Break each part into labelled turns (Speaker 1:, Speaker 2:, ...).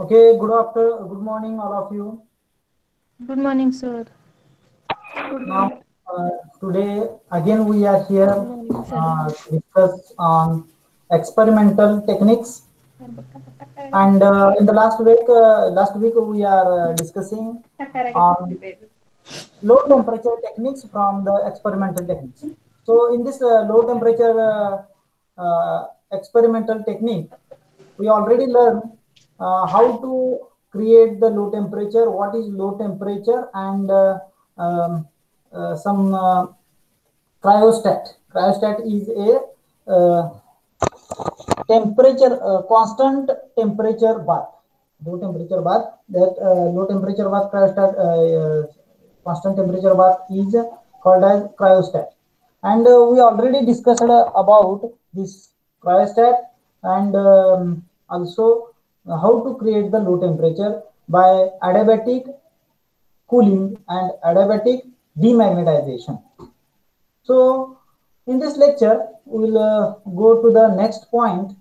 Speaker 1: Okay, good morning, all of you.
Speaker 2: Good morning, sir. Good
Speaker 1: Now,
Speaker 2: morning.
Speaker 1: today again we are here
Speaker 2: Good morning, sir.
Speaker 1: to discuss on experimental techniques. And in the last week we are discussing on low temperature techniques from the experimental techniques. So, in this low temperature experimental technique, we already learned how to create the low temperature, what is low temperature, and some cryostat. Cryostat is a constant temperature bath. Low temperature bath. That low temperature bath cryostat, constant temperature bath is called as cryostat. And we already discussed about this cryostat and also how to create the low temperature by adiabatic cooling and adiabatic demagnetization. So, in this lecture, we will go to the next point.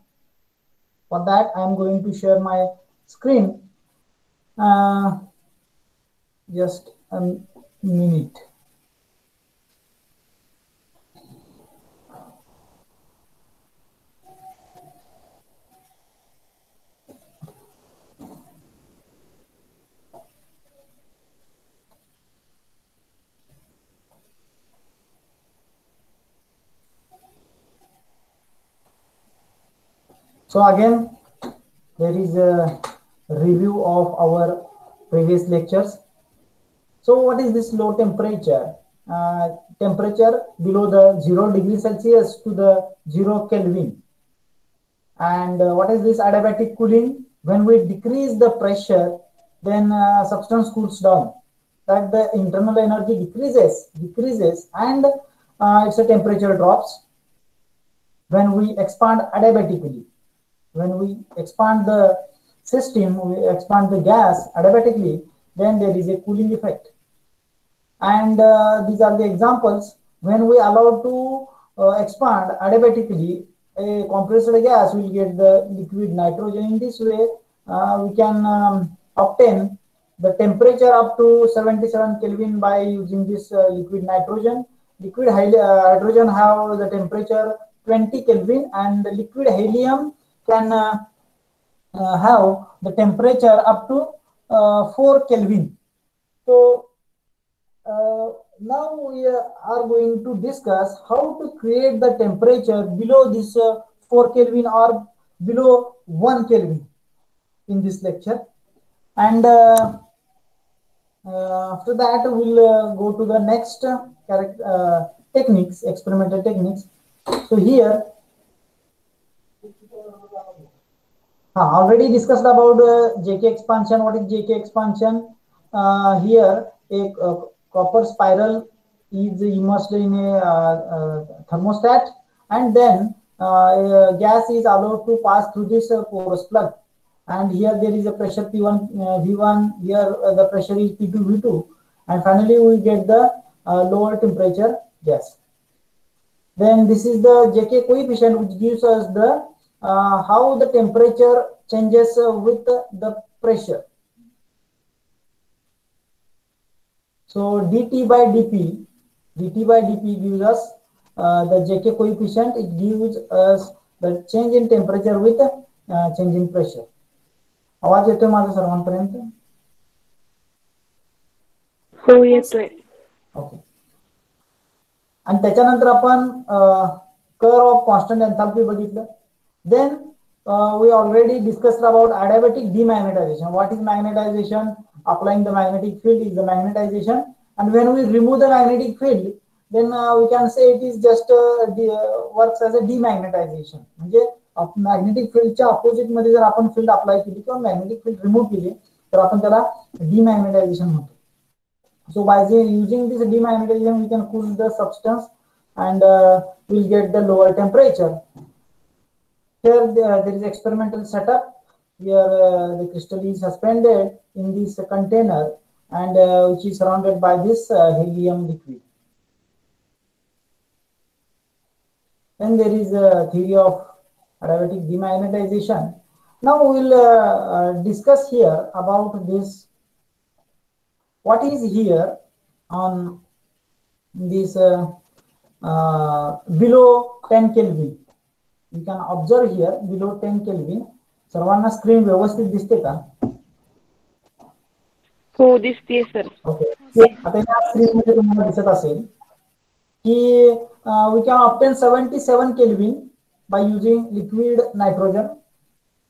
Speaker 1: For that, I am going to share my screen. Uh, just a minute. So again, there is a review of our previous lectures. So what is this low temperature? Temperature below the 0 degree Celsius to the 0 Kelvin. And what is this adiabatic cooling? When we decrease the pressure, then substance cools down. That the internal energy decreases, and its temperature drops. When we expand adiabatically, when we expand the system, we expand the gas adiabatically, then there is a cooling effect. And these are the examples. When we allow to expand adiabatically, a compressed gas will get the liquid nitrogen. In this way, we can obtain the temperature up to 77 Kelvin by using this liquid nitrogen. Liquid hydrogen have the temperature 20 Kelvin, and the liquid helium can have the temperature up to 4 Kelvin. So now we are going to discuss how to create the temperature below this 4 Kelvin or below 1 Kelvin in this lecture. And after that, we'll go to the next techniques, experimental techniques. So here, already discussed about JK expansion. What is JK expansion? Here, a copper spiral is immersed in a thermostat, and then gas is allowed to pass through this porous plug. And here there is a pressure P1, V1. Here the pressure is P2, V2, and finally we get the lower temperature gas. Then this is the JK coefficient, which gives us the how the temperature changes with the pressure. So dt by dp gives us the JK coefficient. It gives us the change in temperature with change in pressure. आवाज येतोय माझा सर्वांपर्यंत?
Speaker 2: हो येतोय.
Speaker 1: Okay. आणि त्याच्यानंतर आपण curve of constant enthalpy बघितलं. Then we already discussed about adiabatic demagnetization. What is magnetization? Applying the magnetic field is the magnetization. And when we remove the magnetic field, then we can say it is just works as a demagnetization. म्हणजे magnetic फील्डच्या opposite मध्ये जर आपण field apply केली किंवा magnetic field remove केली तर आपण त्याला डिमॅग्नेटायझेशन म्हणतो. So by using this demagnetization, we can cool the substance and we'll get the lower temperature. Here there is experimental setup. Here the crystal is suspended in this container and which is surrounded by this helium liquid. Then there is a theory of adiabatic demagnetization. Now we will discuss here about this. What is here on this below 10 Kelvin? You can observe here below 10 Kelvin. सर्वांना screen व्यवस्थित दिसते का?
Speaker 2: हो दिसते sir.
Speaker 1: Okay. आता या screen मध्ये तुम्हाला दिसत असेल की we can obtain 77 Kelvin by using liquid nitrogen.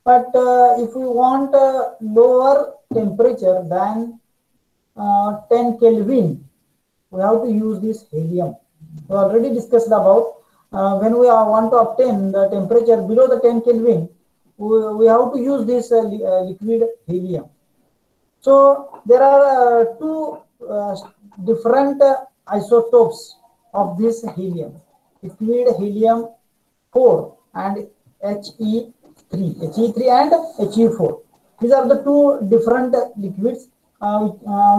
Speaker 1: But if we want lower temperature than 10 Kelvin, we have to use this helium. We already discussed about when we want to obtain the temperature below the 10 Kelvin, we have to use this liquid helium. So there are two different isotopes of this helium, liquid helium 4 and He3 and He4. These are the two different liquids.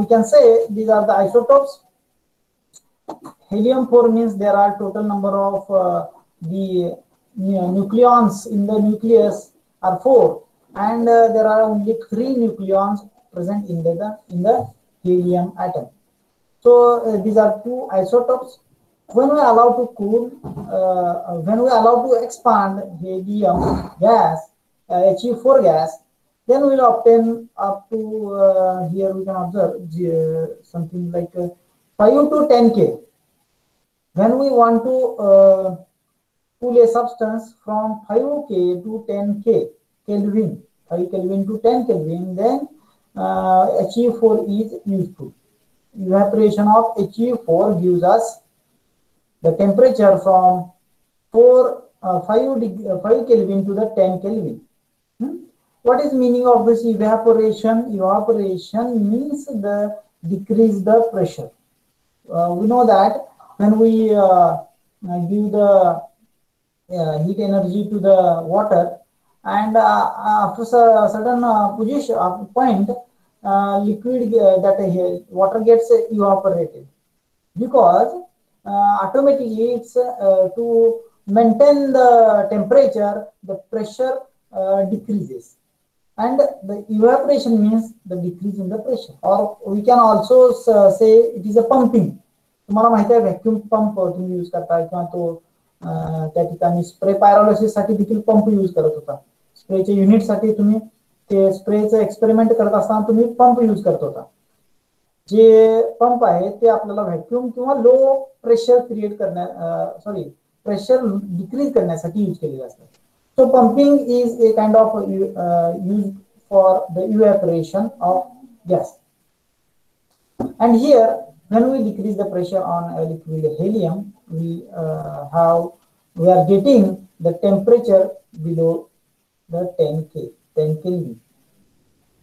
Speaker 1: We can say these are the isotopes. Helium 4 means there are total number of the nucleons in the nucleus are 4, and there are only 3 nucleons present in the helium atom. So these are two isotopes. When we allow to cool, when we allow to expand helium gas, He4 gas, then we will obtain up to here we can observe something like 5 to 10 K. When we want to cool a substance from 5K to 10K Kelvin, 5 Kelvin to 10 Kelvin, then He4 is useful. Evaporation of He4 gives us the temperature from 5 Kelvin to the 10 Kelvin. What is meaning of this evaporation? Evaporation means the decrease the pressure. We know that when we give the heat energy to the water, and after a certain position point, liquid that water gets evaporated, because automatically it's to maintain the temperature, the pressure decreases, and the evaporation means the decrease in the pressure. Or we can also say it is a pumping. तुम्हाला माहिती आहे vacuum pump तुम्ही use करता किंवा तो त्या ठिकाणी spray pyrolysis साठी देखील पंप यूज करत होता. स्प्रेच्या युनिट साठी तुम्ही ते स्प्रेचं एक्सपेरिमेंट करत असताना तुम्ही पंप यूज करत होता. जे पंप आहे ते आपल्याला व्हॅक्यूम किंवा low pressure create pressure decrease करण्यासाठी यूज केलेले असतात. So pumping is a kind of used for the evaporation of gas. And here, when we decrease the pressure on a liquid helium, we are getting the temperature below the 10 Kelvin.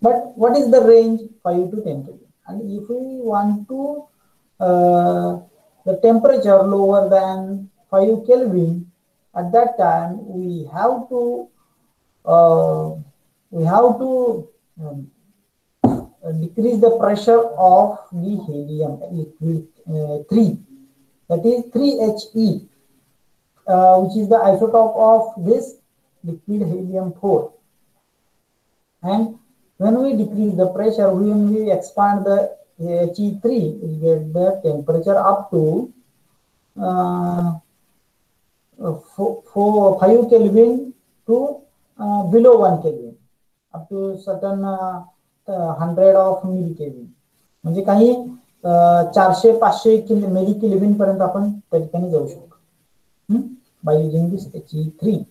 Speaker 1: But what is the range? 5 to 10 Kelvin. And if we want to the temperature lower than 5 Kelvin, at that time we have to decrease the pressure of the helium liquid 3, that is 3He, which is the isotope of this liquid helium 4. And when we decrease the pressure, when we expand the He3, we get the temperature up to 5 Kelvin to below 1 Kelvin, up to certain 100 of millikelvin. म्हणजे काही 400-500 मिली kelvin पर्यंत आपण त्या ठिकाणी जाऊ शकतो by using this He3.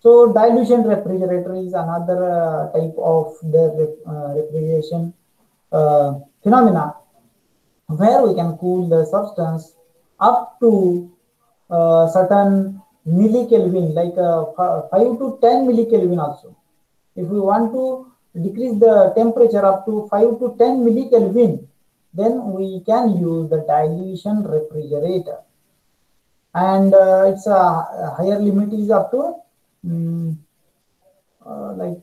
Speaker 1: So dilution refrigerator is another type of the refrigeration phenomena where we can cool the substance up to certain millikelvin, like 5 to 10 millikelvin also. If we want to decrease the temperature up to 5 to 10 millikelvin, then we can use the dilution refrigerator. And its higher limit is up to like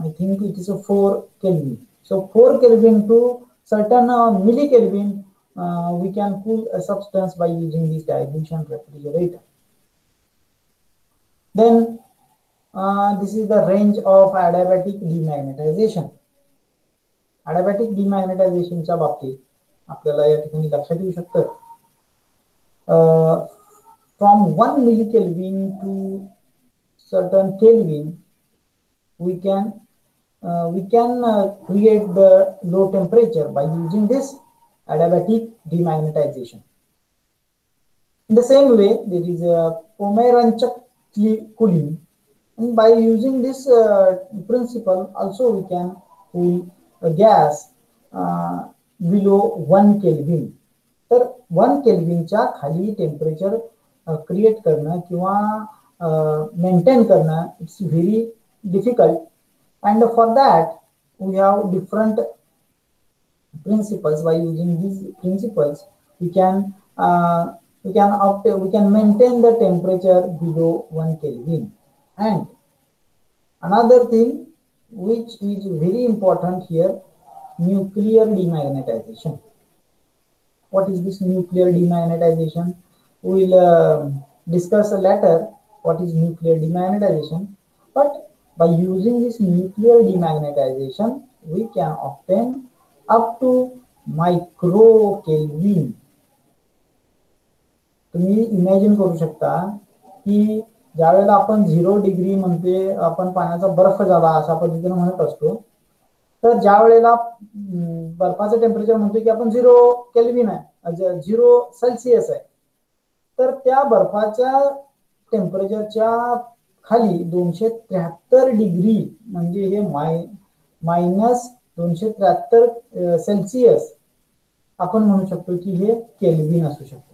Speaker 1: I think it is a 4 Kelvin. So 4 Kelvin to certain millikelvin, we can cool a substance by using this dilution refrigerator. Then this is the range of adiabatic demagnetization. Adiabatic demagnetizationच्या बाबतीत आपल्याला या ठिकाणी लक्षात येऊ शकतं from 1 millikelvin to certain Kelvin we can create the low temperature by using this adiabatic demagnetization. In the same way, there is a Pomeranchuk cooling, and by using this principle also we can cool a gas below 1 Kelvin. तर 1 केल्विनच्या खाली temperature create करणं किंवा maintain करणं it's very difficult, and for that we have different principles. By using these principles we can maintain the temperature below 1 Kelvin. And another thing which is very important here, nuclear demagnetization. What is this nuclear demagnetization? We will discuss later what is nuclear demagnetization, but by using this nuclear demagnetization we can obtain up to microkelvin. तुम्ही imagine करू शकता की ज्यावेळेला आपण 0 degree म्हणते, आपण पाण्याचा बर्फ झाला अशा पद्धतीने म्हणत असतो, तर ज्या वेळेला बर्फाचं टेम्परेचर म्हणतो की आपण 0 केल्विन आहे, 0 सेल्सिअस आहे, तर त्या बर्फाच्या टेम्परेचरच्या खाली 273 डिग्री म्हणजे हे मायनस 273 सेल्सिअस आपण म्हणू शकतो की हे केल्विन असू शकतो,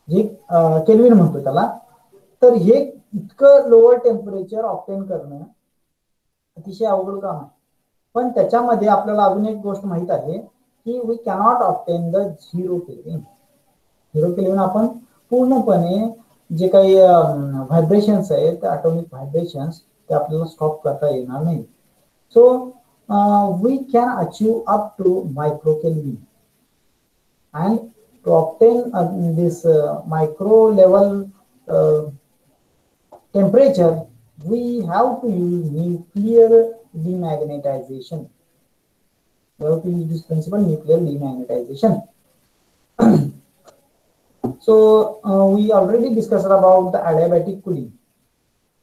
Speaker 1: जे केल्विन म्हणतो त्याला. तर हे इतकं लोअर टेम्परेचर ऑब्टेन करणं अतिशय अवघड काम आहे. पण त्याच्यामध्ये आपल्याला अजून एक गोष्ट माहित आहे की we cannot obtain the 0 kelvin. 0 kelvin आपण पूर्णपणे जे काही व्हायब्रेशन्स आहेत, ॲटॉमिक व्हायब्रेशन्स, ते आपल्याला स्टॉप करता येणार नाही. So we can achieve up to micro kelvin. And to obtain this micro level temperature we have to use nuclear demagnetization. We have to use this principle, nuclear demagnetization. So we already discussed about the adiabatic cooling.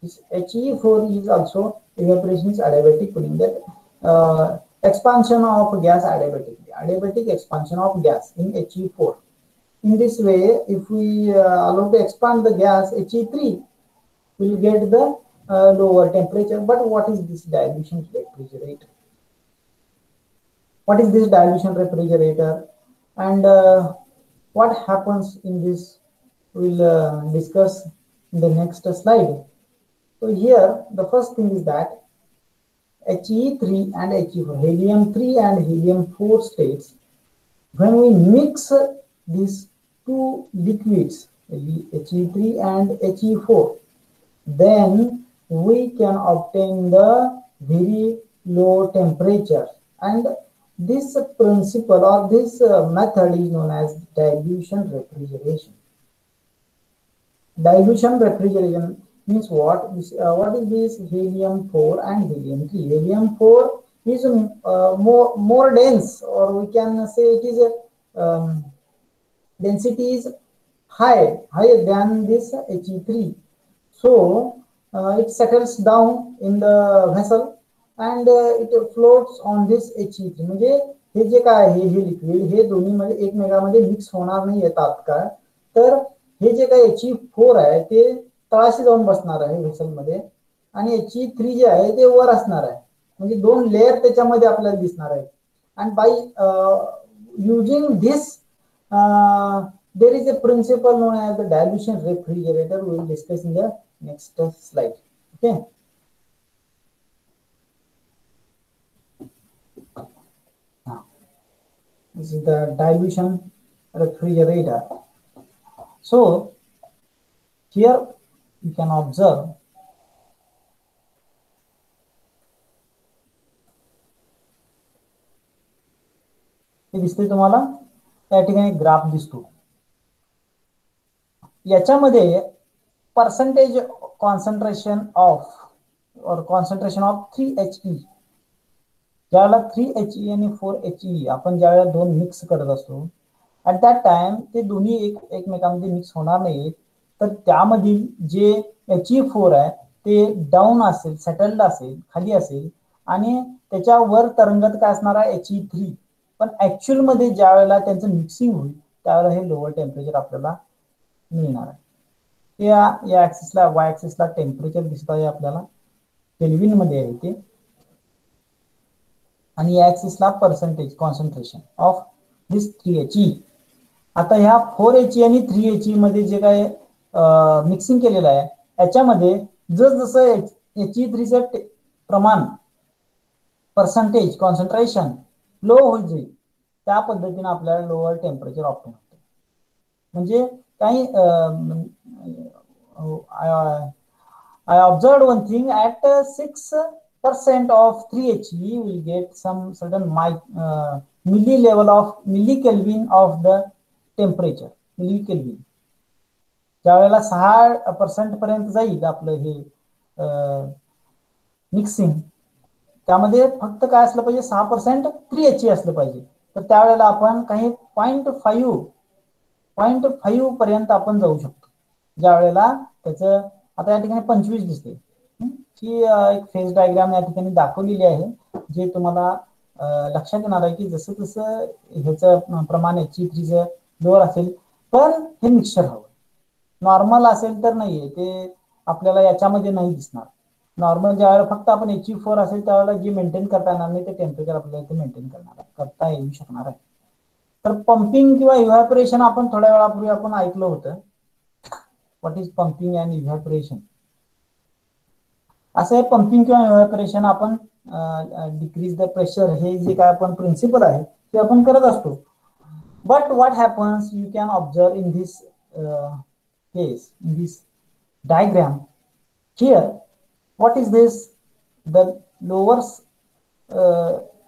Speaker 1: This He4 is also evaporation is adiabatic cooling. That expansion of gas adiabatic expansion of gas in He4. In this way, if we allow to expand the gas He3, will get the lower temperature. But what is this dilution refrigerator? What is this dilution refrigerator, and what happens in this we'll discuss in the next slide. So here the first thing is that He3 and He4, helium-3 and helium-4 states, when we mix these two liquids, He3 and He4, then we can obtain the very low temperature, and this principle or this method is known as dilution refrigeration. Dilution refrigeration means what? What is this helium-4 and helium-3? Helium-4 is more dense, or we can say it is density is higher than this He3. So it settles down in the vessel and it floats on this He3. म्हणजे हे जे काय आहे, हे liquid हे दोन्ही मध्ये एकमेकांमध्ये mix होणार नाही तात्काळ. तर हे जे काय He4 आहे ते तळाशी जाऊन बसणार आहे व्हेसल मध्ये, आणि He3 जे आहे ते वर असणार आहे. म्हणजे दोन लेअर त्याच्यामध्ये आपल्याला दिसणार आहेत. and by using this there is a principle known as the dilution refrigerator. We will discuss in the next slide. Okay. This is the dilution refrigerator. So here you can observe हे दिसते तुम्हाला त्या ठिकाणी graph दिसतो. याच्यामध्ये percentage concentration of or concentration of 3He. ज्यावेळेला 3He आणि 4He आपण ज्यावेळेला दोन मिक्स करत असतो ऍट दॅट टाइम ते दोन्ही एकमेकांमध्ये मिक्स होणार नाहीत, तर त्यामधील जे He4 आहे ते डाऊन असेल, सेटल्ड असेल, खाली असेल आणि त्याच्यावर तरंगत काय असणार आहे He3. पण ऍक्च्युअल मध्ये ज्या वेळेला त्यांचं मिक्सिंग होईल त्यावेळेला हे लोअर टेम्परेचर आपल्याला मिळणार आहे. या ऍक्सिसला वाय ऍक्सिसला टेम्परेचर दिसत आहे आपल्याला, केल्विन मध्ये आहे ते, आणि या ऍक्सिसला percentage concentration of this 3He. आता ह्या 4He आणि 3He मध्ये जे काय मिक्सिंग केलेलं आहे याच्यामध्ये जसं He3चं प्रमाण पर्सेंटेज कॉन्सन्ट्रेशन लो होईल जाईल त्या पद्धतीने आपल्याला लोअर टेम्परेचर ऑप्टेन होतं. म्हणजे काही I observed one thing at 6% of 3He will get some certain milli level of millikelvin of the temperature. millikelvin ज्यावेळेला 6% पर्यंत जाईल आपलं हे मिक्सिंग, त्यामध्ये फक्त काय असलं पाहिजे 6% 3He असलं पाहिजे. तर त्यावेळेला आपण काही 0.5 पर्यंत आपण जाऊ शकतो. ज्या वेळेला त्याचं आता या ठिकाणी 25 दिसते, ही एक फेज डायग्राम या ठिकाणी दाखवलेली आहे, जे तुम्हाला लक्षात येणार आहे की जसं जसं ह्याचं प्रमाण He3चं लोअर असेल पण हे मिक्सचर हवं. नॉर्मल असेल तर नाहीये ते आपल्याला याच्यामध्ये नाही दिसणार. नॉर्मल ज्यावेळेला फक्त आपण He4 असेल त्यावेळेला जे मेंटेन करता येणार नाही ते टेम्परेचर आपल्याला इथे मेंटेन करता येऊ शकणार आहे. तर पंपिंग किंवा इव्हॅपोरेशन आपण थोड्या वेळापूर्वी आपण ऐकलं होतं. What is pumping and evaporation. असं पंपिंग किंवा इव्हॅपोरेशन आपण डिक्रीज द प्रेशर हे जे काय आपण प्रिन्सिपल आहे ते आपण करत असतो. But what happens you can observe in this case, in this diagram here. What is this? The lower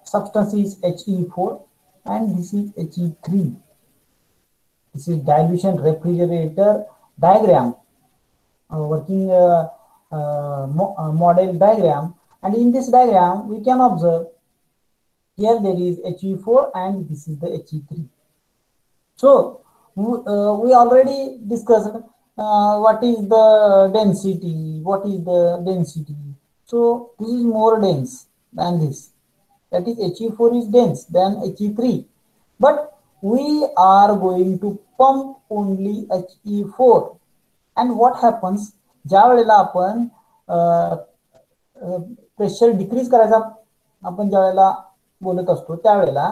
Speaker 1: substance is He4 and this is He3. This is dilution refrigerator diagram, working model diagram, and in this diagram we can observe here there is He4 and this is the He3. So we already discussed what is the density, what is the density. So this is more dense than this, that is He4 is dense than He3, but we are going to pump only He4. and what happens ज्या वेळेला आपण pressure decrease करायचा आपण ज्या वेळेला बोलत असतो त्यावेळेला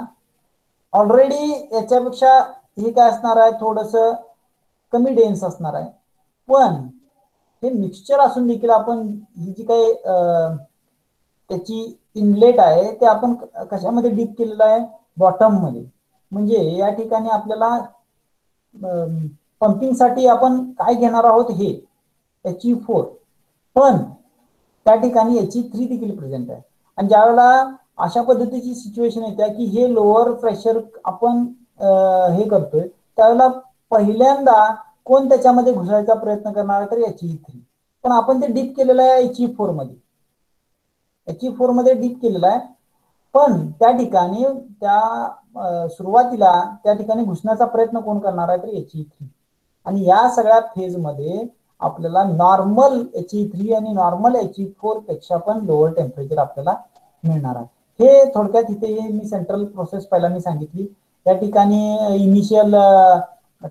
Speaker 1: ऑलरेडी याच्यापेक्षा हे काय असणार आहे थोडस कमी डेन्स असणार आहे, पण हे मिक्सचर असून देखील आपण ही जी काही त्याची इनलेट आहे ते आपण कशामध्ये डीप केलेलं आहे, बॉटम मध्ये. म्हणजे या ठिकाणी आपल्याला पंपिंग साठी आपण काय घेणार आहोत हे He4, पण त्या ठिकाणी He3 देखील प्रेझेंट आहे. आणि ज्यावेळेला अशा पद्धतीची सिच्युएशन येते की हे लोअर प्रेशर आपण हे करतोय त्यावेळेला पहिल्यांदा कोण त्याच्यामध्ये घुसायचा प्रयत्न करणार तर He3, पण आपण ते डीप केलेलं आहे He4 मध्ये. He4 मध्ये डीप केलेलं आहे, पण त्या ठिकाणी त्या सुरुवातीला त्या ठिकाणी घुसण्याचा प्रयत्न कोण करणार आहे तर He3. आणि या सगळ्या फेज मध्ये आपल्याला नॉर्मल He3 आणि नॉर्मल He4 पेक्षा पण लोअर टेम्परेचर आपल्याला मिळणार आहे. हे थोडक्यात इथे मी सेंट्रल प्रोसेस पहिल्यांदा सांगितली. त्या ठिकाणी इनिशियल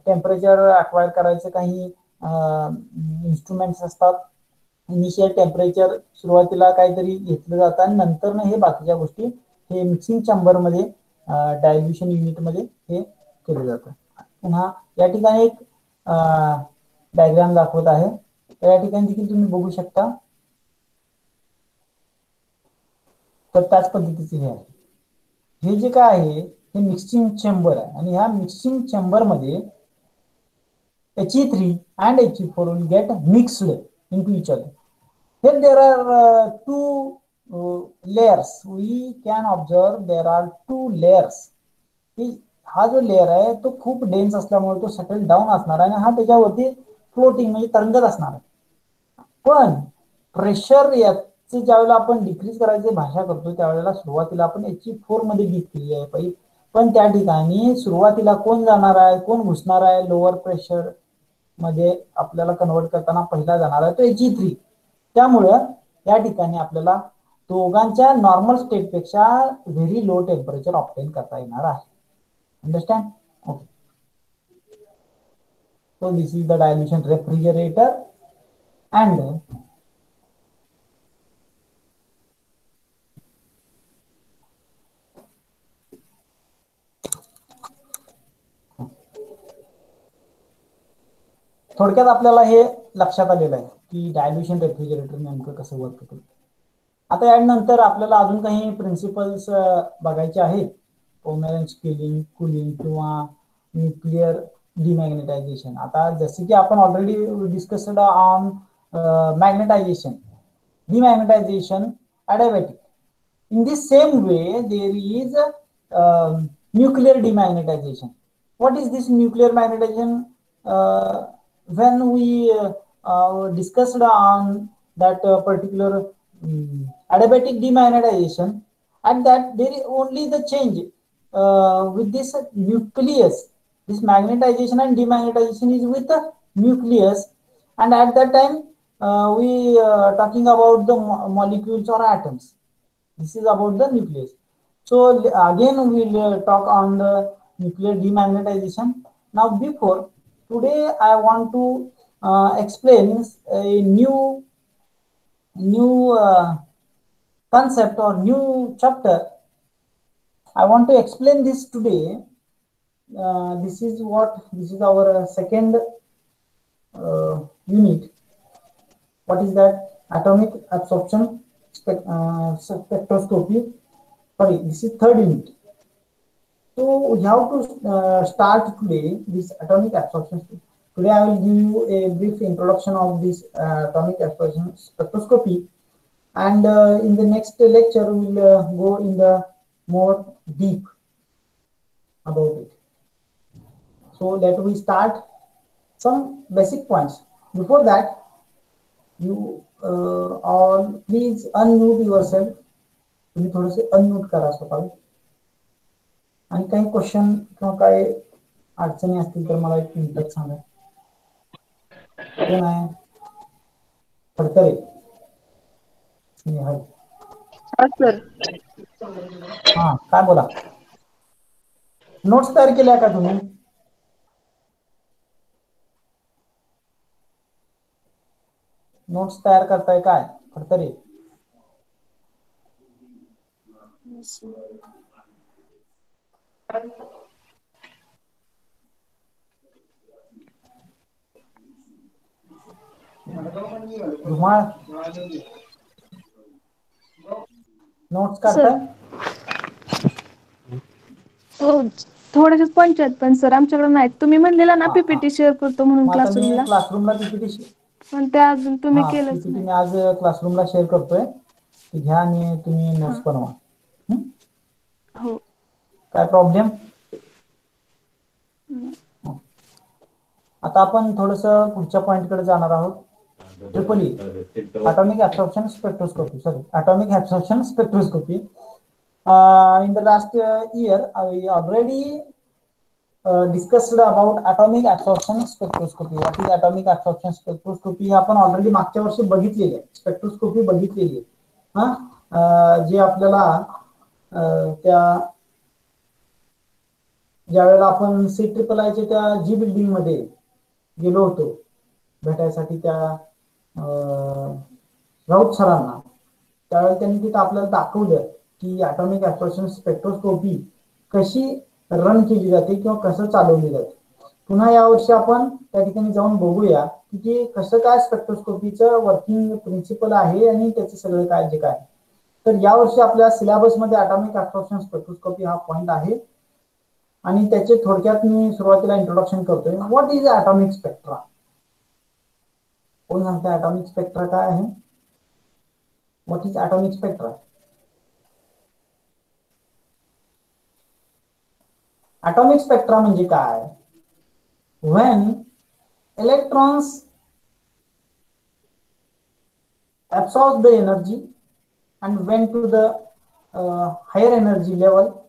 Speaker 1: टेम्परेचर अक्वायर करायचं काही इन्स्ट्रुमेंट्स असतात. इनिशियल टेम्परेचर सुरुवातीला काहीतरी घेतलं जातं आणि नंतर हे बाकीच्या गोष्टी हे मिक्सिंग चेंबर मध्ये डायल्युशन युनिट मध्ये हे केलं जातं. पुन्हा या ठिकाणी एक डायग्राम दाखवत आहे, तर या ठिकाणी देखील तुम्ही बघू शकता. तर त्याच पद्धतीचे हे आहे. हे जे काय आहे हे मिक्सिंग चेंबर आहे आणि ह्या मिक्सिंग चेंबर मध्ये He3 and He4 will get mixed into each other. Here there are two layers. We can observe there are two layers. हा जो लेअर आहे तो खूप डेन्स असल्यामुळे तो सेटल डाऊन असणार आणि हा त्याच्यावरती फ्लोटिंग म्हणजे तरंगत असणार आहे. पण प्रेशर याचे ज्यावेळेला आपण डिक्रीज करायची भाषा करतो त्यावेळेला सुरुवातीला आपण He4 मध्ये डीप केली आहे पाहिजे, पण त्या ठिकाणी सुरुवातीला कोण जाणार आहे, कोण घुसणार आहे लोअर प्रेशर मध्ये आपल्याला कन्वर्ट करताना पहिला जाणार आहे तो He3. त्यामुळं या ठिकाणी आपल्याला दोघांच्या नॉर्मल स्टेट पेक्षा व्हेरी लो टेम्परेचर ऑब्टेन करता येणार आहे. Understand? Okay. So this is the dilution refrigerator and थोडक्यात आपल्याला हे लक्षात आलेलं आहे की डायल्युशन रेफ्रिजरेटर नेमकं कसं वर्क करतं. आता यानंतर आपल्याला अजून काही प्रिन्सिपल्स बघायचे आहेत, कोव्हॅलेंट कूलिंग किंवा न्यूक्लिअर डिमॅग्नेटायझेशन. आता जसे की आपण already discussed on magnetization, demagnetization, adiabatic. In the same way, there is nuclear demagnetization. What is this nuclear magnetization? When we discussed on that particular adiabatic demagnetization, and that there is only the change with this nucleus. This magnetization and demagnetization is with the nucleus, and at that time we talking about the molecules or atoms. This is about the nucleus. So again we will talk on the nuclear demagnetization. Now before today I want to explain a new concept or new chapter. I want to explain this today. This is our second unit. What is that? Atomic absorption spectroscopy. Sorry, this is third unit. So we have to start today this atomic absorption. Today I will give you a brief introduction of this atomic absorption spectroscopy, and in the next lecture we will go in the more deep about it. So let we start some basic points. Before that, you all please unmute yourself. तुम्ही थोडेसे unmute करा स्वतः. आणि काही question किंवा काही अडचणी असतील तर मला एक मिनिटात सांगा. कोण आहे? फडतरे. हा, काय बोला. नोट्स तयार केल्या का तुम्ही? नोट्स तयार करताय काय फडतरे? धुमाळ नोट्स काढताय?
Speaker 2: हो, थोडेसे पॉइंट आहेत पण सर आमच्याकडे नाहीत. तुम्ही म्हणलेला ना पीपीटी शेअर करतो म्हणून
Speaker 1: मग आता मी
Speaker 2: क्लासरूमला,
Speaker 1: क्लासरूमला पीपीटी
Speaker 2: पण ते अजून तुम्ही केलंच
Speaker 1: पीपीटी
Speaker 2: नाही.
Speaker 1: मी आज क्लासरूमला शेअर करतोय. ती घ्या आणि तुम्ही नोट्स बनवा.
Speaker 2: हो.
Speaker 1: काय प्रॉब्लेम? आता आपण थोडस पुढच्या पॉइंट कडे जाणार आहोत. Triple E, atomic absorption spectroscopy. Sorry, atomic absorption spectroscopy. In the last year, I already discussed about atomic absorption spectroscopy. What is atomic absorption spectroscopy? हे आपण ऑलरेडी मागच्या वर्षी बघितलेली आहे. स्पेक्ट्रोस्कोपी बघितलेली आहे. जे आपल्याला त्या ज्या वेळेला आपण CIIII त्या जी बिल्डिंग मध्ये गेलो होतो भेटायसाठी त्या राऊत सरांना, त्यावेळेला त्यांनी तिथं आपल्याला दाखवलं की atomic absorption spectroscopy कशी रन केली जाते किंवा कसं चालवली जाते. पुन्हा यावर्षी आपण त्या ठिकाणी जाऊन बघूया की कसं काय स्पेक्ट्रोस्कोपीचं वर्किंग प्रिन्सिपल आहे आणि त्याचं सगळं काय जे काय. तर यावर्षी आपल्या सिलेबस मध्ये atomic absorption spectroscopy हा पॉइंट आहे आणि त्याचे थोडक्यात मी सुरुवातीला इंट्रोडक्शन करतोय. What is atomic spectra? कोण सांगता atomic स्पेक्ट्रा काय आहे? What is atomic spectra? atomic spectra म्हणजे काय? When electrons absorbs the energy and went to the higher energy level,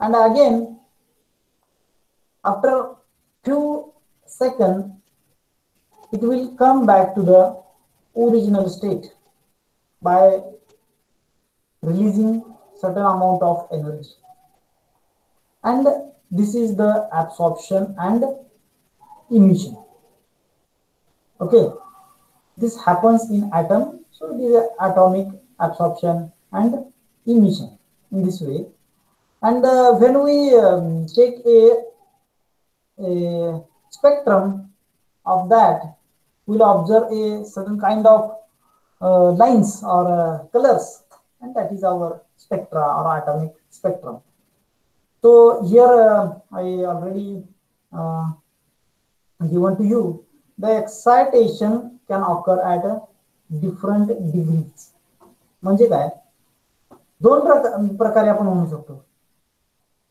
Speaker 1: and again after few seconds it will come back to the original state by releasing certain amount of energy. And this is the absorption and emission. Okay, this happens in atom, so it is atomic absorption and emission in this way. And when we take a spectrum of that, we'll observe a certain kind of lines or colors, and that is our spectra or atomic spectrum. So here I already given to you, the excitation can occur at different degrees. म्हणजे काय, दोन प्रकारे आपण म्हणू शकतो.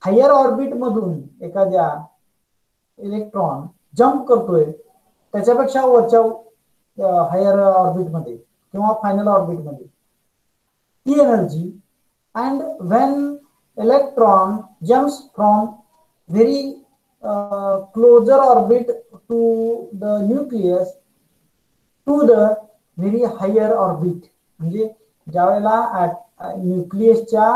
Speaker 1: Higher orbit मधून एखाद्या electron jump करतोय त्याच्यापेक्षा वरच्या हायर ऑर्बिट मध्ये किंवा फायनल ऑर्बिट मध्ये ती energy, and when electron jumps from very closer orbit to the nucleus to the very higher orbit. म्हणजे ज्या वेळेला न्यूक्लियसच्या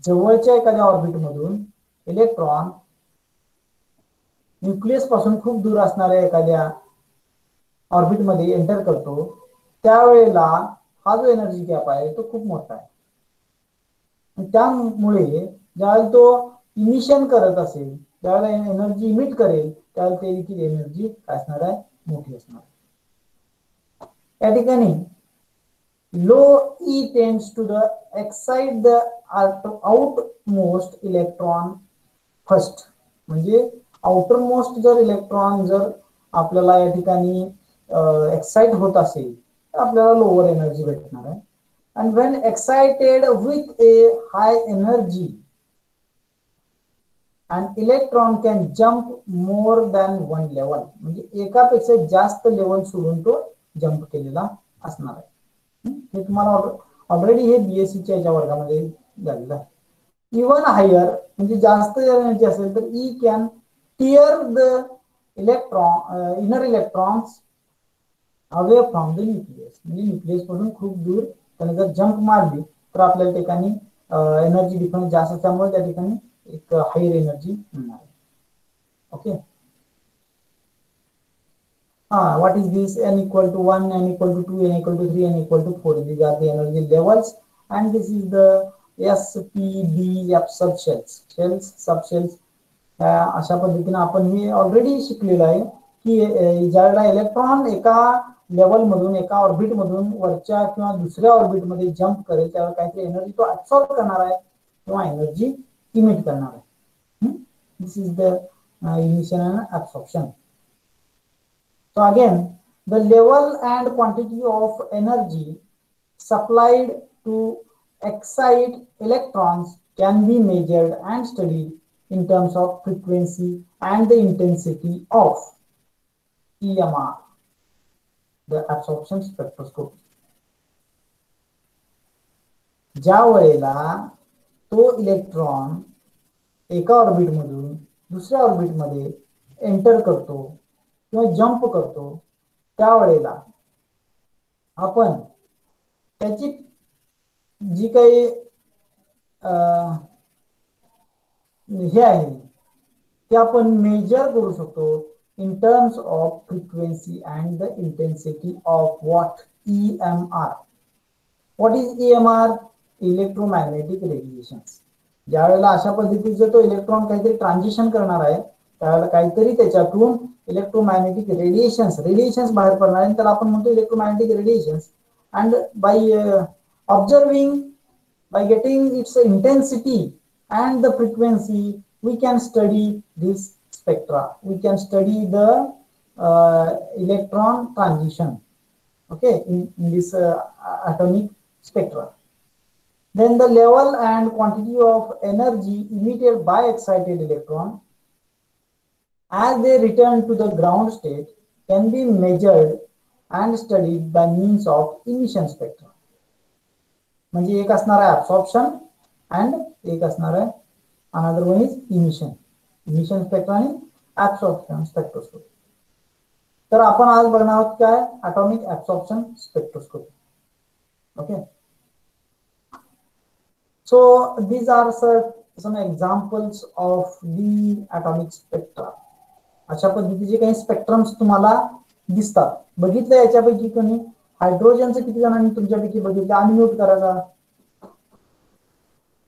Speaker 1: जवळच्या एखाद्या ऑर्बिट मधून इलेक्ट्रॉन न्यूक्लियस पासून खूप दूर असणाऱ्या एखाद्या ऑर्बिट मध्ये एंटर करतो, त्यावेळेला हा जो एनर्जी गॅप आहे तो खूप मोठा आहे. त्यामुळे ज्यावेळेला तो इमिशन करत असेल, ज्यावेळेला एनर्जी इमिट करेल, त्यावेळेला ते देखील एनर्जी काय असणार आहे, मोठी असणार आहे. या ठिकाणी low E tends to the excite the outmost electron first. म्हणजे आउटरमोस्ट जर इलेक्ट्रॉन जर आपल्याला या ठिकाणी एक्साइट होत असेल तर आपल्याला लोअर एनर्जी भेटणार आहे. And when excited with a high energy, an electron can jump more than one level. म्हणजे एकापेक्षा जास्त लेवल सोडून तो जंप केलेला असणार आहे. हे तुम्हाला ऑलरेडी हे बीएससी च्या याच्या वर्गामध्ये झालेलं आहे. इवन हायर म्हणजे जास्त एनर्जी असेल तर E can tear the inner electrons away from the nucleus. म्हणजे न्यूक्लियस पासून खूप दूर त्याने जर जंप मारली तर आपल्याला ठिकाणी एनर्जी डिफरन्स जास्त असल्यामुळे त्या ठिकाणी एक हायर एनर्जी मिळणार आहे. Okay, what is this? N equal to 1, N equal to 2, N equal to 3, N equal to 4. These are the energy levels, and this is the S, P, D, F subshells, subshells. अशा पद्धतीने आपण हे already शिकलेलं आहे की ज्यावेळेला electron एका level मधून एका ऑर्बिट मधून वरच्या किंवा दुसऱ्या ऑर्बिट मध्ये जंप करेल त्यावेळेला काहीतरी एनर्जी तो ऍब्सॉर्ब करणार आहे किंवा एनर्जी इमिट करणार आहे. This is the emission and absorption. So again, the level and quantity of energy supplied to excite electrons can be measured and studied in terms of frequency and the intensity of EMR, the absorption spectroscopy. ज्या वेळेला तो electron एका orbit मधून दुसऱ्या orbit मध्ये enter करतो किंवा jump करतो त्यावेळेला आपण त्याची जी काही हे आहे ते आपण मेजर करू शकतो in terms of frequency and the intensity of what? EMR. What is EMR? Electromagnetic radiations. ज्या वेळेला अशा पद्धतीचं तो इलेक्ट्रॉन काहीतरी ट्रान्झिशन करणार आहे त्यावेळेला काहीतरी त्याच्यातून इलेक्ट्रोमॅग्नेटिक रेडिएशन्स बाहेर पडणार आहे, त्याला आपण म्हणतो electromagnetic radiations. And by observing, by getting its intensity and the frequency, we can study this spectra. We can study the electron transition, okay, in this atomic spectra. Then the level and quantity of energy emitted by excited electron as they return to the ground state can be measured and studied by means of emission spectra. म्हणजे एक असणार आहे absorption and एक असणार आहे another one is emission. Emission spectra आणि absorption spectroscopy. तर आपण आज बघणार आहोत काय atomic absorption spectroscopy. Okay, so these are some examples of the atomic spectra. अशा पद्धतीचे काही स्पेक्ट्रम्स तुम्हाला दिसतात. बघितलं याच्यापैकी कोणी हायड्रोजनचं किती जणांनी तुमच्यापैकी बघितलं? अनम्यूट करा,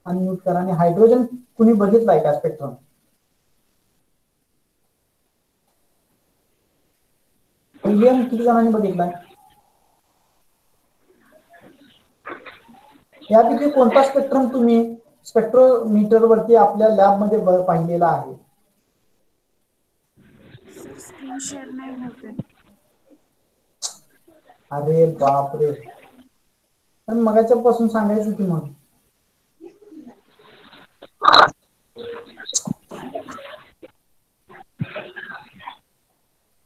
Speaker 1: अनम्यूट करा. आणि हायड्रोजन कुणी बघितलाय का स्पेक्ट्रम? हिलियम किती जणांनी बघितलाय? यापैकी कोणता स्पेक्ट्रम तुम्ही स्पेक्ट्रोमीटर वरती आपल्या लॅब मध्ये पाहिलेला आहे?
Speaker 3: सर स्क्रीन शेअर नाही होते.
Speaker 1: अरे बापरे, पण मगाच्या पासून सांगायचं की मग.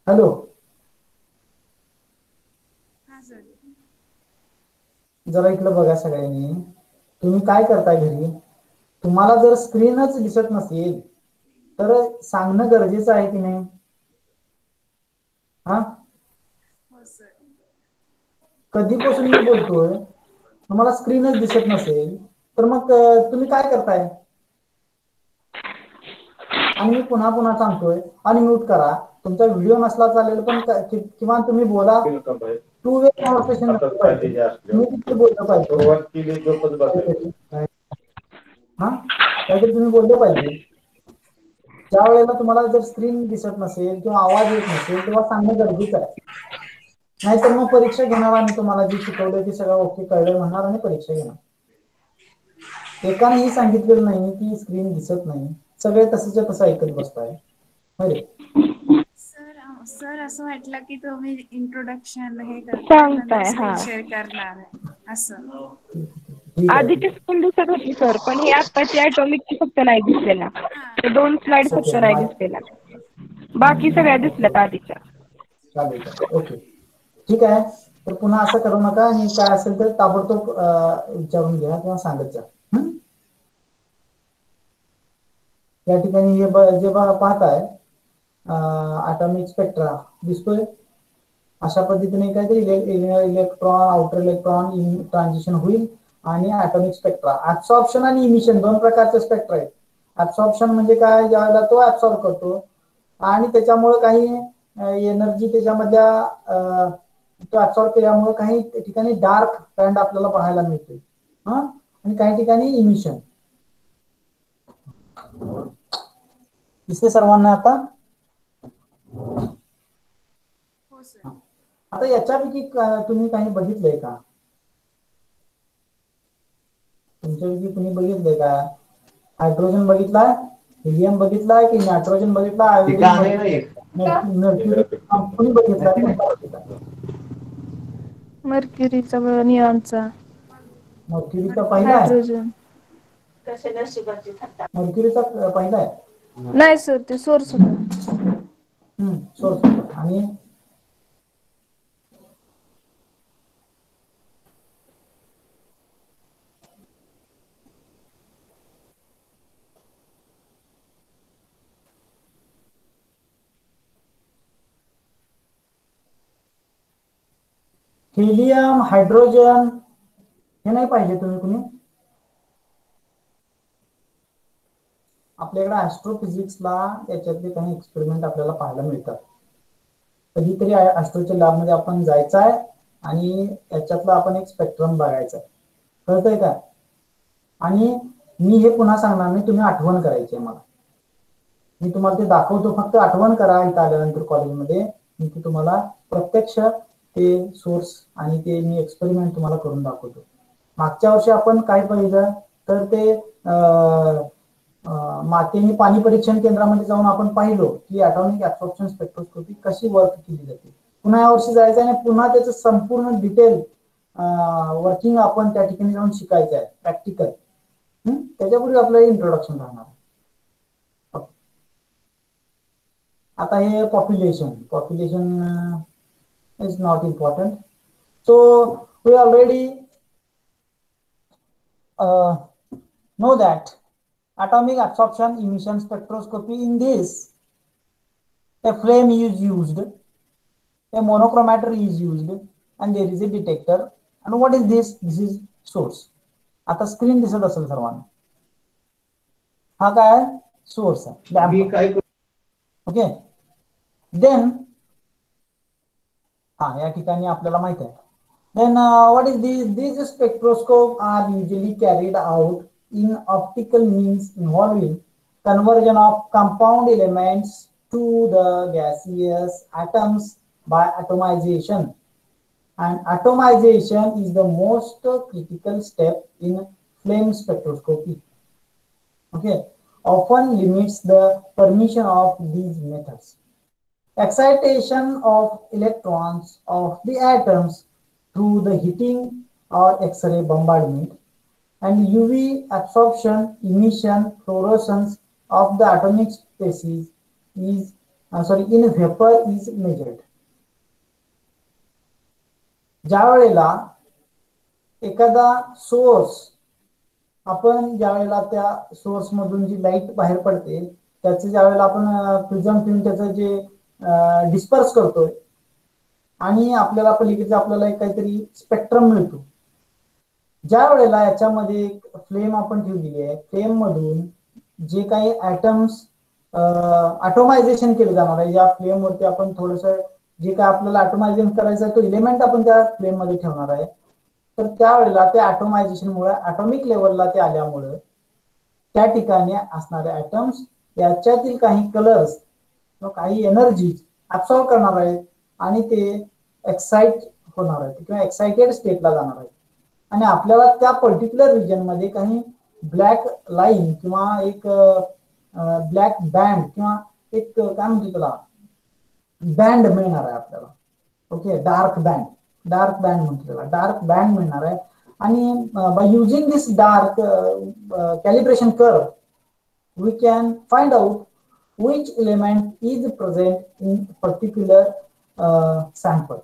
Speaker 1: हॅलो,
Speaker 3: हा सर.
Speaker 1: जरा इकडे बघा सगळ्यांनी. तुम्ही काय करताय घरी? तुम्हाला जर स्क्रीनच दिसत नसेल तर सांगणं गरजेचं आहे की नाही? हा,
Speaker 3: हो सर.
Speaker 1: कधीपासून मी बोलतोय, तुम्हाला स्क्रीनच दिसत नसेल तर मग तुम्ही काय करताय? आणि मी पुन्हा पुन्हा सांगतोय अनम्यूट करा. तुमचा व्हिडिओ नसला चालेल पण किंवा तुम्ही बोला. टू वे कॉन्व्हर्सेशन तुम्ही तिथे बोललं पाहिजे. हा, काहीतरी तुम्ही बोललं पाहिजे. ज्या वेळेला तुम्हाला जर स्क्रीन दिसत नसेल किंवा आवाज येत नसेल तेव्हा सांगणं गरजेचं आहे. नाहीतर मग परीक्षा घेणार आणि तुम्हाला जे शिकवलंय ते सगळं ओके कळलंय म्हणणार आणि परीक्षा घेणार. एकानेही सांगितलेलं नाही की स्क्रीन दिसत नाही. सगळे तसंच्या तसं ऐकत बसताय.
Speaker 3: सर असं वाटलं की तुम्ही इंट्रोडक्शन हे करताय नंतर स्क्रीन शेअर करणार आहे असं.
Speaker 4: आधीची स्क्रीन दिसत होती सर, पण ही आत्ताची ॲटॉमिकची फक्त नाही दिसलेला. ते 2 स्लाइड फक्त नाही दिसलेला, बाकी सगळ्या दिसल्यात आधीच्या.
Speaker 1: चालेल, ओके, ठीक आहे. तर पुन्हा असं करू नका आणि काय असेल तर ताबडतोब विचारून घ्या किंवा सांगत जा. या ठिकाणी जे पाहताय ॲटॉमिक स्पेक्ट्रा दिसतोय. अशा पद्धतीने काहीतरी इलेक्ट्रॉन आउटर इलेक्ट्रॉन ट्रान्झिशन होईल आणि ॲटॉमिक स्पेक्ट्रा. ऍब्सॉर्प्शन आणि इमिशन दोन प्रकारचे स्पेक्ट्रा आहेत. ऍब्सॉर्प्शन म्हणजे काय, ज्यावेळेला तो ऍब्सॉर्ब करतो आणि त्याच्यामुळे काही एनर्जी त्याच्यामधल्या तो ऍब्सॉर्ब केल्यामुळे काही ठिकाणी डार्क बँड आपल्याला पाहायला मिळते आणि काही ठिकाणी इमिशन. दिसते सर्वांना आता?
Speaker 3: हो सर.
Speaker 1: आता याच्यापैकी तुम्ही काही बघितलंय का? तुमच्यापैकी तुम्ही बघितलंय का? हायड्रोजन बघितलाय, हिलियम बघितलाय की नायट्रोजन बघितलाय, कोणी बघितलाय?
Speaker 2: मर्क्युरीचा, निऑनचा,
Speaker 1: मर्क्युरीचा पहिला आहे.
Speaker 2: हायड्रोजन.
Speaker 1: मर्क्युरीचा पहिला आहे.
Speaker 2: नाही सर, ते सोर्स होता.
Speaker 1: सोर्स आणि हिलियम, हायड्रोजन हे नाही पाहिजे तुम्ही कुणी? आपल्याकडे ऍस्ट्रोफिजिक्सला याच्यातले काही एक्सपेरिमेंट आपल्याला पाहायला मिळतात. कधीतरी ऍस्ट्रोच्या लॅबमध्ये आपण जायचं आहे आणि याच्यातला आपण एक स्पेक्ट्रम बघायचा आहे. कळतंय का? आणि मी हे पुन्हा सांगणार नाही, तुम्ही आठवण करायची आहे मला. मी तुम्हाला ते दाखवतो, फक्त आठवण करा. इथं आल्यानंतर कॉलेजमध्ये मी ते तुम्हाला प्रत्यक्ष ते सोर्स आणि ते मी एक्सपेरिमेंट तुम्हाला करून दाखवतो. मागच्या वर्षी आपण काय पाहिलं तर ते मातेने पाणी परीक्षण केंद्रामध्ये जाऊन आपण पाहिलो की ॲटॉमिक ऍब्सॉर्प्शन स्पेक्ट्रोस्कोपी कशी वर्क केली जाते. पुन्हा यावर्षी जायचं आणि पुन्हा त्याचं संपूर्ण डिटेल वर्किंग आपण त्या ठिकाणी जाऊन शिकायचं आहे, प्रॅक्टिकल. त्याच्यापूर्वी आपलं इंट्रोडक्शन राहणार. आता हे population is not important. So we already know that atomic absorption emission spectroscopy, in this a flame is used, a monochromator is used, and there is a detector. And what is this? This is source. आता screen दिसत असेल सर्वांना. हा काय source आहे, lamp. Okay, then या ठिकाणी आपल्याला माहित आहे. Then what is these? These spectroscopes are usually carried out in optical means involving conversion of compound elements to the gaseous atoms by atomization. And atomization is the most critical step in flame spectroscopy. Okay, often limits the permission of these methods. Excitation of electrons of the atoms through the heating or X-ray bombardment, and UV absorption, emission, fluorescence of the atomic species is in vapor is measured. ज्या वेळेला एखादा source, आपण ज्या वेळेला त्या source मधून जी light बाहेर पडते त्याचे ज्या वेळेला आपण प्रिझम ठेवून त्याचं जे डिस्पर्स करतोय आणि आपल्याला पलीकडे आपल्याला एक काहीतरी स्पेक्ट्रम मिळतो. ज्या वेळेला याच्यामध्ये एक फ्लेम आपण ठेवलेली आहे, फ्लेम मधून जे काही ऍटम्स ॲटोमायझेशन केलं जाणार आहे, ज्या फ्लेम वरती आपण थोडस जे काय आपल्याला ॲटोमायझेशन करायचं आहे तो इलेमेंट आपण त्या फ्लेम मध्ये ठेवणार आहे. तर त्यावेळेला त्या ॲटोमायझेशन मुळे ॲटॉमिक लेवलला ते आल्यामुळे त्या ठिकाणी असणारे ॲटम्स याच्यातील काही कलर्स किंवा काही एनर्जी ऍब्सॉर्ब करणार आहेत आणि ते एक्साइट होणार आहेत किंवा एक्साइटेड स्टेटला जाणार आहेत. आणि आपल्याला त्या पर्टिक्युलर रिजन मध्ये काही ब्लॅक लाईन किंवा एक ब्लॅक बँड किंवा एक काय म्हणतो त्याला बँड मिळणार आहे आपल्याला. ओके, डार्क बँड म्हणतो त्याला, डार्क बँड मिळणार आहे. आणि by using this dark calibration curve we can find out which element is present in particular sample.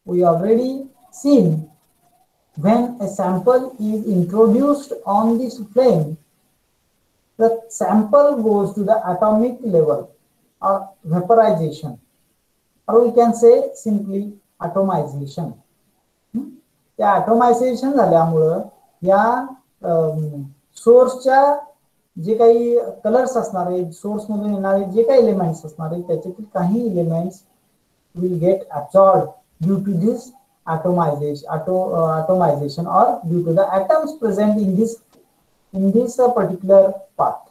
Speaker 1: We already seen when a sample is introduced on this flame, the sample goes to the atomic level or vaporization, or we can say simply atomization. त्या atomization झाल्यामुळे या सोर्सच्या जे काही colours असणार आहेत, source मधून येणारे जे काही elements असणार आहेत त्याच्यातील काही elements will get absorb due to this atomization or due to the atoms present in this particular path.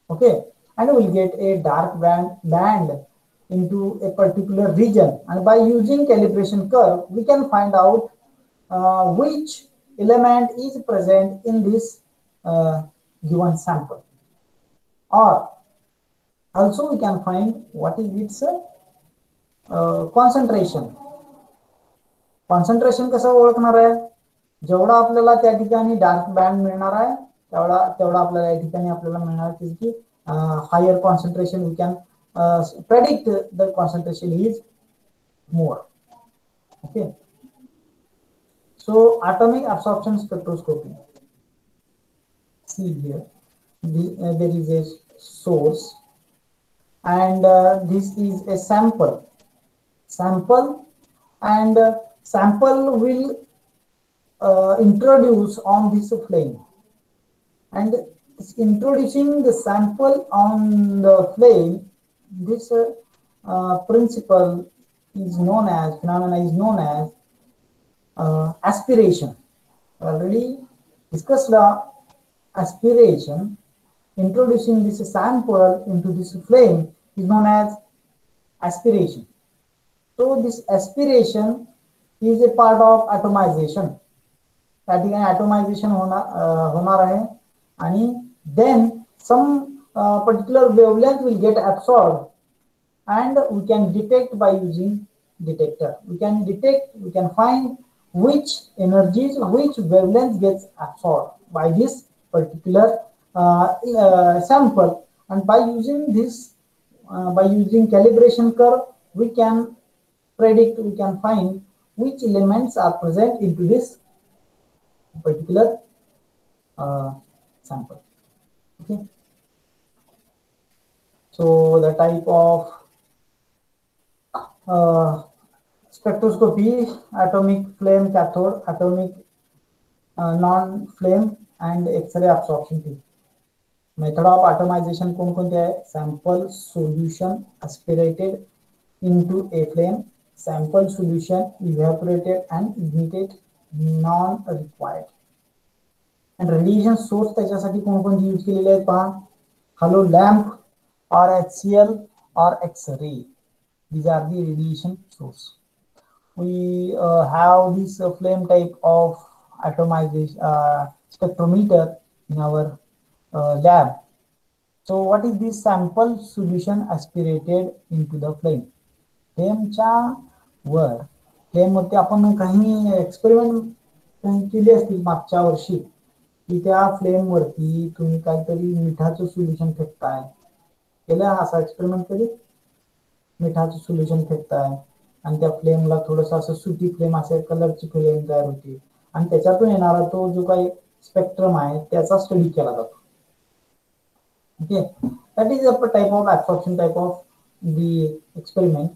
Speaker 1: Okay, and we'll get a dark band into a particular region, and by using calibration curve we can find out which element is present in this given sample, or also we can find what is its concentration. Concentration कसं ओळखणार आहे? जेवढा आपल्याला त्या ठिकाणी dark band मिळणार आहे तेवढा आपल्याला या ठिकाणी आपल्याला मिळणार आहे की higher concentration we can predict the concentration is more. Okay, so atomic absorption spectroscopy. See here, there is a source, and this is a sample, and sample will introduce on this flame, and introducing the sample on the flame, this principle is known as, phenomena is known as aspiration. Already discussed aspiration. Introducing this sample into this flame is known as aspiration. So this aspiration is a part of atomization. त्या ठिकाणी atomization होणार आहे, आणि then some particular wavelength will get absorbed, and we can detect by using detector. We can find which energies, which wavelength gets absorbed by this particular sample, and by using this by using calibration curve we can predict, we can find which elements are present into this particular sample. Okay. So the type of spectroscopy: atomic flame cathode, atomic non-flame, and X-ray absorption tube. Method of atomization कोणकोणते आहे? Sample solution aspirated into a flame, sample solution evaporated and ignited, non required. And radiation source त्याच्यासाठी कोणकोणते use केलेले आहेत पहा. Hello lamp or HCl or X-ray. These are the radiation source. We have this flame type of atomization spectrometer in our lab. So what is this sample solution aspirated into the flame? फ्लेमच्या वर फ्लेमवरती आपण काही experiment केले असतील मागच्या वर्षी की त्या फ्लेमवरती तुम्ही काहीतरी मिठाचं सोल्युशन फेकताय. केलं असा एक्सपेरिमेंट कधी? मिठाचं सोल्युशन फेकताय आणि त्या फ्लेमला थोडस असं सुटी फ्लेम असे कलरची फ्लेम तयार होती आणि त्याच्यातून येणारा तो जो काही स्पेक्ट्रम आहे त्याचा स्टडी केला जातो. Okay, that is a type of absorption type of the experiment,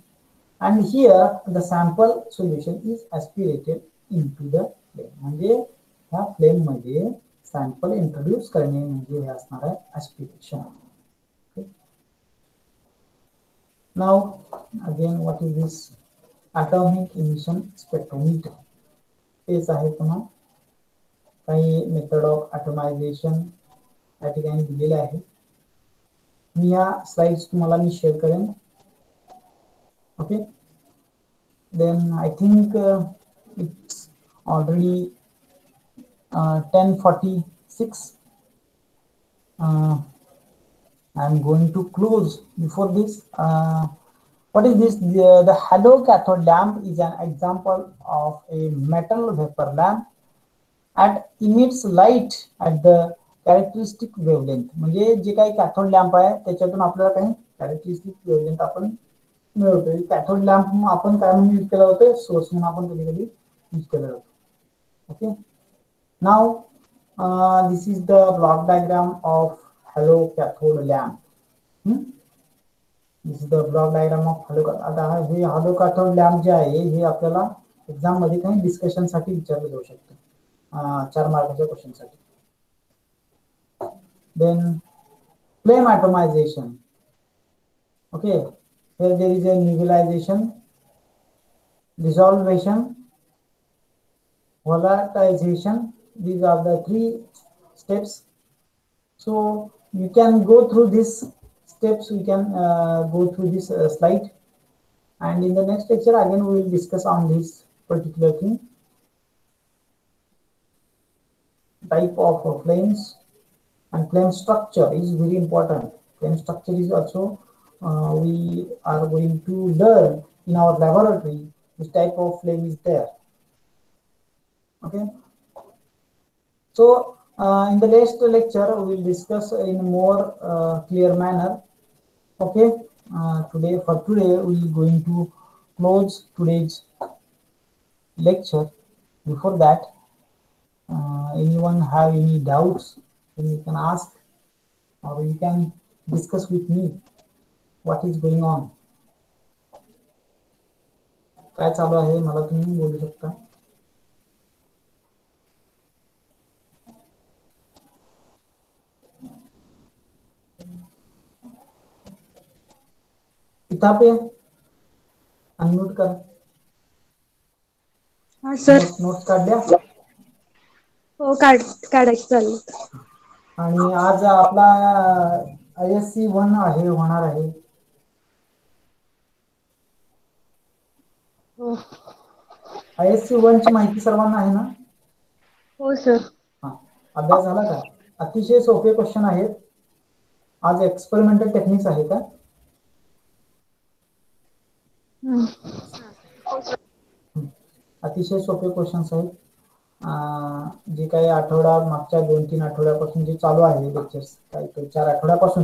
Speaker 1: and here the sample solution is aspirated into the flame. म्हणजे ह्या फ्लेम मध्ये सॅम्पल इंट्रोड्यूस करणे म्हणजे हे असणार आहे aspiration. Now again, what is this atomic emission spectrometer? तेच आहे पुन्हा काही मेथड ऑफ ॲटोमायझेशन या ठिकाणी दिलेले आहे. मी या स्लाइड्स तुम्हाला मी शेअर करेन. Okay, then I think it's already 10:46. I am going to close. Before this, what is this? The halo cathode lamp is an example of a metal vapor lamp that emits light at the characteristic wavelength. म्हणजे जे काही cathode lamp आहे त्याच्यातून आपल्याला काही characteristic wavelength आपण मिळवतो. Cathode lamp आपण काय म्हणून यूज केला होतो? सोर्स म्हणून आपण कधी कधी यूज केला जातो. Okay, now this is the block diagram of hello cathode lamp. This is the block diagram of hello. आता हे हॅलो कॅथोड लॅम्प जे आहे हे आपल्याला एक्झाम मध्ये काही डिस्कशन साठी विचारलं जाऊ शकतं 4 मार्काच्या क्वेश्चन साठी. Then flame atomization. Okay, here there is a nebulization, dissolution, volatilization. These are the 3 steps. So you can go through these steps. We can go through this slide, and in the next lecture again we will discuss on this particular thing. Type of flames. And flame structure is very important. Flame structure is also we are going to learn in our laboratory which type of flame is there. Okay. So in the next lecture we will discuss in more clear manner. Okay. Today we are going to close today's lecture. Before that, anyone have any doubts? You can ask or you can discuss with me what is going on. काय चालू आहे मला तुम्ही बोलू शकता. इथं पे unmute कर.
Speaker 2: हा सर.
Speaker 1: नोट्स काढल्या?
Speaker 2: हो काढायचं चालू.
Speaker 1: आणि आज आपला ISC 1 आहे होणार आहे. ISC 1 ची माहिती सर्वांना आहे ना?
Speaker 2: हो सर.
Speaker 1: अभ्यास झाला का? अतिशय सोपे क्वेश्चन आहेत. आज एक्सपेरिमेंटल टेक्निक्स आहे का? अतिशय सोपे क्वेश्चन्स आहेत. जे काही मागच्या 2-3 आठवड्यापासून जे चालू आहे लेक्चर्स, काही 4 आठवड्यापासून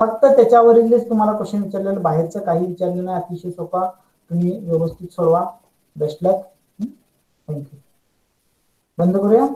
Speaker 1: फक्त त्याच्यावरीलच तुम्हाला क्वेश्चन विचारलेलं, बाहेरचं काही विचारलं नाही. अतिशय सोपा, तुम्ही व्यवस्थित सोडवा. Best luck. थँक्यू. बंद करूया.